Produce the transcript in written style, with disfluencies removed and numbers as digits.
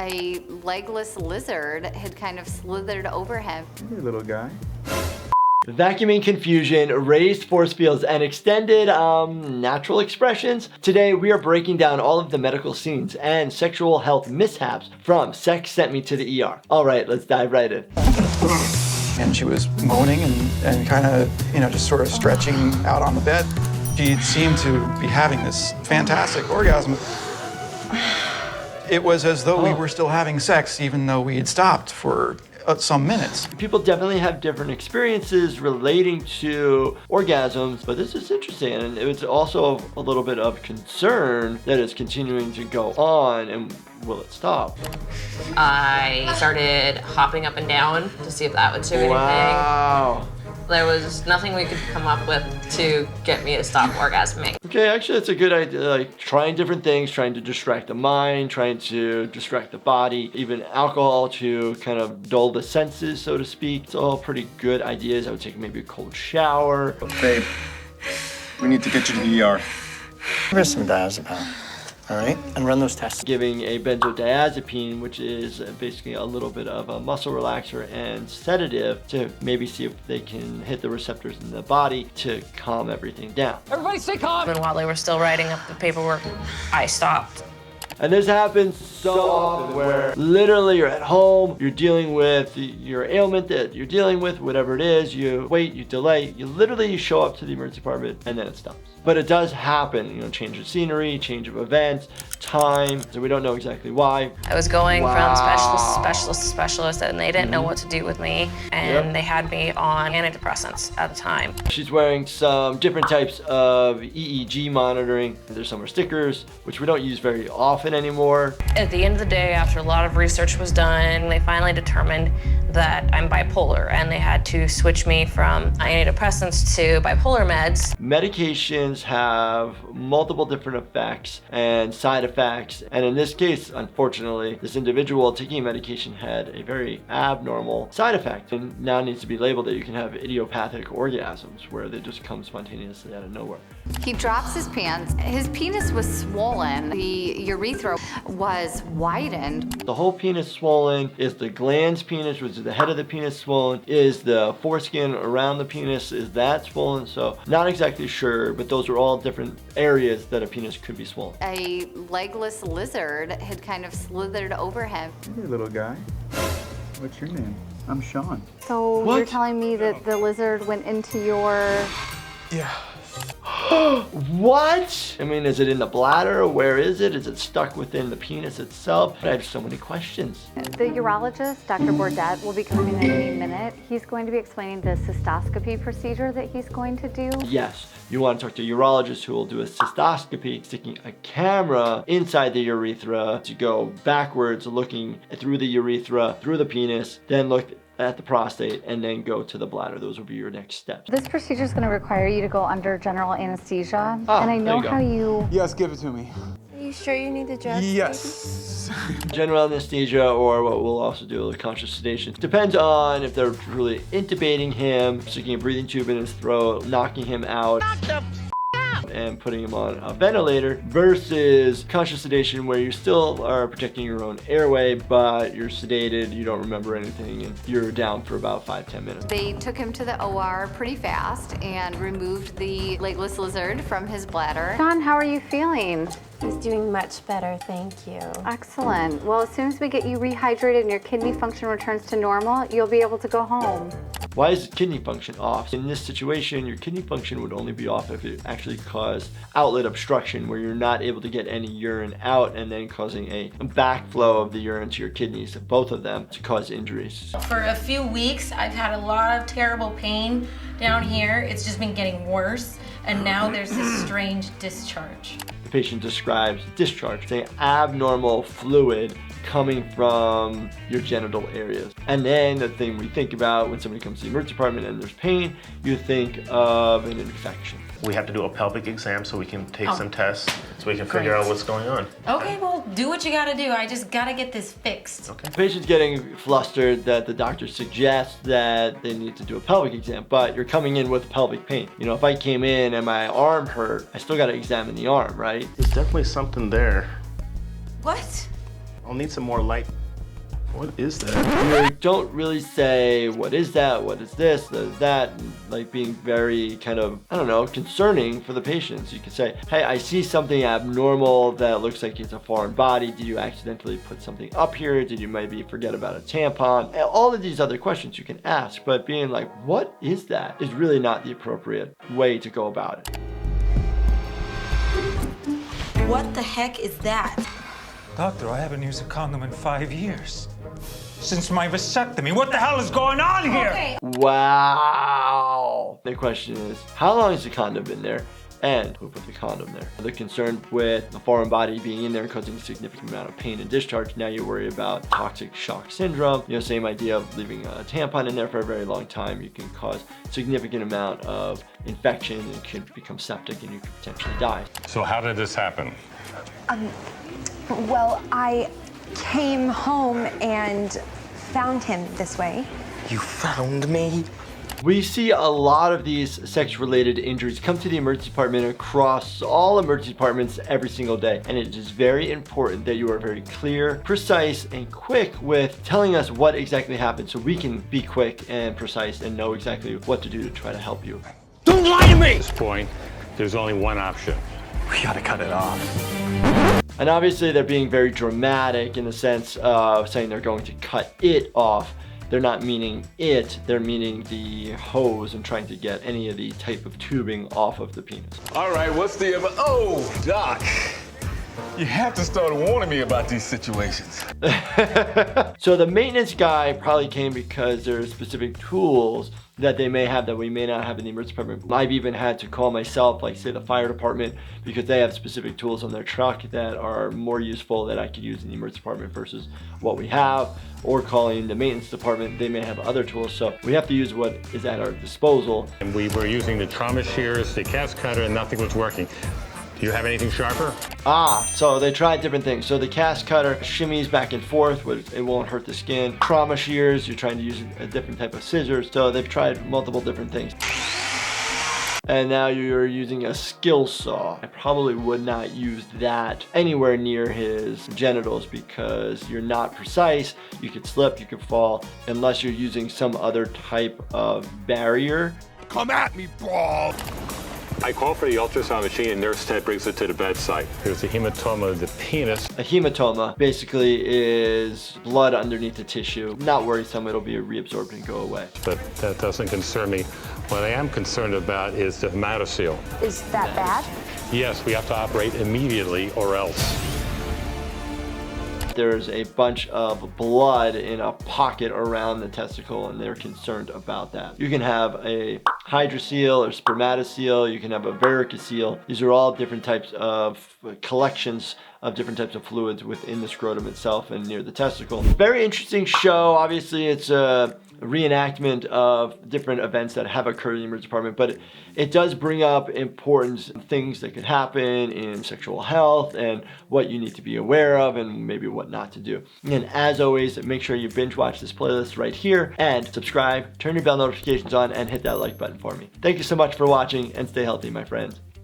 A legless lizard had kind of slithered over him. Hey, little guy. Vacuuming confusion, raised force fields, and extended natural expressions. Today we are breaking down all of the medical scenes and sexual health mishaps from Sex Sent Me to the ER. All right, let's dive right in. And she was moaning and kind of, just sort of stretching out on the bed. She seemed to be having this fantastic orgasm. It was as though we were still having sex, even though we had stopped for some minutes. People definitely have different experiences relating to orgasms, but this is interesting, and it was also a little bit of concern that it's continuing to go on, and will it stop? I started hopping up and down to see if that would do anything. Wow. There was nothing we could come up with to get me to stop orgasming. Okay, actually that's a good idea, like trying different things, trying to distract the mind, trying to distract the body, even alcohol to kind of dull the senses, so to speak. It's all pretty good ideas. I would take maybe a cold shower. Babe, we need to get you to the ER. Give her some diazepam, all right? And run those tests. Giving a benzodiazepine, which is basically a little bit of a muscle relaxer and sedative, to maybe see if they can hit the receptors in the body to calm everything down. Everybody stay calm! And while they were still writing up the paperwork, I stopped. And this happens so often where literally you're at home, you're dealing with your ailment that you're dealing with, whatever it is, you wait, you delay, you show up to the emergency department and then it stops. But it does happen, change of scenery, change of events, time, so we don't know exactly why. I was going from specialist to specialist, and they didn't know what to do with me, and they had me on antidepressants at the time. She's wearing some different types of EEG monitoring. There's some stickers, which we don't use very often anymore. At the end of the day, after a lot of research was done, they finally determined that I'm bipolar, and they had to switch me from antidepressants to bipolar meds. Medications have multiple different effects and side effects, and in this case, unfortunately, this individual taking medication had a very abnormal side effect, and now needs to be labeled that you can have idiopathic orgasms where they just come spontaneously out of nowhere. He drops his pants. His penis was swollen. The urethra was widened. The whole penis swollen. Is the glans penis, which is the head of the penis, swollen? Is the foreskin around the penis, is that swollen? So not exactly sure, but those are all different areas that a penis could be swollen. A legless lizard had kind of slithered over him. Hey, little guy. What's your name? I'm Sean. So What? you're telling me that the lizard went into your... Yeah. What? I mean, is it in the bladder? Where is it? Is it stuck within the penis itself? I have so many questions. The urologist, Dr. Bordet, will be coming in any minute. He's going to be explaining the cystoscopy procedure that he's going to do. Yes, you want to talk to a urologist who will do a cystoscopy, sticking a camera inside the urethra to go backwards, looking through the urethra, through the penis, then look at the prostate, and then go to the bladder. Those will be your next steps. This procedure is going to require you to go under general anesthesia. Ah, and I there know you go. how you... Yes, give it to me. Are you sure you need the drugs? Yes. General anesthesia, or what we'll also do with conscious sedation. Depends on if they're really intubating him, sticking a breathing tube in his throat, knocking him out. And putting him on a ventilator, versus conscious sedation where you still are protecting your own airway, but you're sedated, you don't remember anything, and you're down for about 5-10 minutes. They took him to the OR pretty fast and removed the legless lizard from his bladder. Sean, how are you feeling? He's doing much better, thank you. Excellent. Well, as soon as we get you rehydrated and your kidney function returns to normal, you'll be able to go home. Why is kidney function off? In this situation, your kidney function would only be off if it actually caused outlet obstruction, where you're not able to get any urine out, and then causing a backflow of the urine to your kidneys, both of them, to cause injuries. For a few weeks, I've had a lot of terrible pain down here. It's just been getting worse, and now there's this strange discharge. The patient describes discharge, an abnormal fluid coming from your genital areas. And then the thing we think about when somebody comes to the emergency department and there's pain, you think of an infection. We have to do a pelvic exam so we can take some tests so we can figure out what's going on. Okay, well, do what you gotta do. I just gotta get this fixed. Okay. The patient's getting flustered that the doctor suggests that they need to do a pelvic exam, but you're coming in with pelvic pain. You know, if I came in and my arm hurt, I still gotta examine the arm, right? There's definitely something there. What? I'll need some more light. What is that? You don't really say, what is that? What is this? What is that? And, like, being very kind of, I don't know, concerning for the patients. You can say, hey, I see something abnormal that looks like it's a foreign body. Did you accidentally put something up here? Did you maybe forget about a tampon? And all of these other questions you can ask, but being like, what is that? Is really not the appropriate way to go about it. What the heck is that? Doctor, I haven't used a condom in 5 years. Since my vasectomy. What the hell is going on here? Okay. Wow. The question is, how long has the condom been there? And who put the condom there? They're concerned with the foreign body being in there causing a significant amount of pain and discharge. Now you worry about toxic shock syndrome. You know, same idea of leaving a tampon in there for a very long time. You can cause significant amount of infection and could become septic and you could potentially die. So how did this happen? Well, I came home and found him this way. You found me? We see a lot of these sex-related injuries come to the emergency department across all emergency departments every single day. And it is very important that you are very clear, precise, and quick with telling us what exactly happened so we can be quick and precise and know exactly what to do to try to help you. Don't lie to me! At this point, there's only one option. We gotta cut it off. And obviously they're being very dramatic in the sense of saying they're going to cut it off. They're not meaning it, they're meaning the hose and trying to get any of the type of tubing off of the penis. All right, what's the... Oh, Doc. You have to start warning me about these situations. So the maintenance guy probably came because there are specific tools that they may have that we may not have in the emergency department. I've even had to call myself, like say the fire department, because they have specific tools on their truck that are more useful that I could use in the emergency department versus what we have, or calling the maintenance department, they may have other tools. So we have to use what is at our disposal. And we were using the trauma shears, the cast cutter, and nothing was working. Do you have anything sharper? So they tried different things. So the cast cutter shimmies back and forth, but it won't hurt the skin. Trauma shears, you're trying to use a different type of scissors. So they've tried multiple different things. And now you're using a skill saw. I probably would not use that anywhere near his genitals because you're not precise. You could slip, you could fall, unless you're using some other type of barrier. Come at me, bro. I call for the ultrasound machine and nurse Ted brings it to the bedside. There's a hematoma of the penis. A hematoma basically is blood underneath the tissue. Not worrisome, it'll be reabsorbed and go away. But that doesn't concern me. What I am concerned about is the hematocele. Is that bad? Yes, we have to operate immediately or else. There's a bunch of blood in a pocket around the testicle and they're concerned about that. You can have a hydrocele or spermatocele, you can have a varicocele. These are all different types of collections of different types of fluids within the scrotum itself and near the testicle. Very interesting show. Obviously it's a reenactment of different events that have occurred in the emergency department, but it does bring up important things that could happen in sexual health and what you need to be aware of and maybe what not to do. And as always, make sure you binge watch this playlist right here and subscribe, turn your bell notifications on, and hit that like button for me. Thank you so much for watching and stay healthy, my friends.